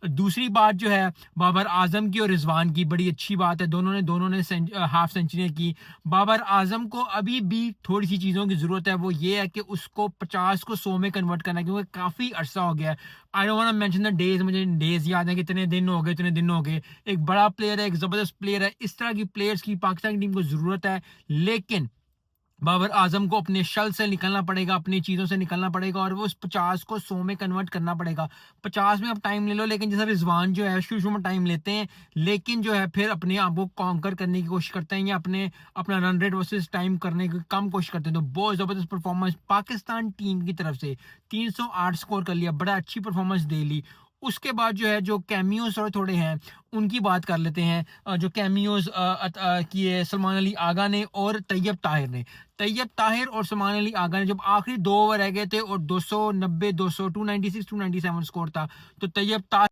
दूसरी बात जो है बाबर आजम की और रिजवान की, बड़ी अच्छी बात है, दोनों ने हाफ सेंचुरी की। बाबर आजम को अभी भी थोड़ी सी चीज़ों की ज़रूरत है, वो ये है कि उसको 50 को 100 में कन्वर्ट करना है, क्योंकि काफ़ी अरसा हो गया है। I don't want to mention the days, मुझे डेज याद है कि इतने दिन हो गए, इतने दिन हो गए। एक बड़ा प्लेयर है, एक ज़बरदस्त प्लेयर है, इस तरह की प्लेयर्स की पाकिस्तान की टीम को ज़रूरत है। लेकिन बाबर आजम को अपने शल से निकलना पड़ेगा, अपनी चीज़ों से निकलना पड़ेगा, और वो उस 50 को 100 में कन्वर्ट करना पड़ेगा। 50 में आप टाइम ले लो, लेकिन जैसे रिजवान जो है शुरू-शुरू में टाइम लेते हैं, लेकिन जो है फिर अपने आप को कॉन्कर करने की कोशिश करते हैं, या अपना रन रेट वर्सेस टाइम करने की कम कोशिश करते हैं। तो बहुत ज़बरदस्त परफॉर्मेंस पाकिस्तान टीम की तरफ से, 308 स्कोर कर लिया, बड़ा अच्छी परफॉर्मेंस दे ली। उसके बाद जो है, जो कैमियोज़ थोड़े-थोड़े हैं, उनकी बात कर लेते हैं। जो कैमियोज़ किए सलमान अली आगा ने और तैयब ताहिर ने। तैयब ताहिर और सलमान अली आगा ने जब आखिरी 2 ओवर रह गए थे और 290, 200, 296, 297 स्कोर था, तो तैयब ताहिर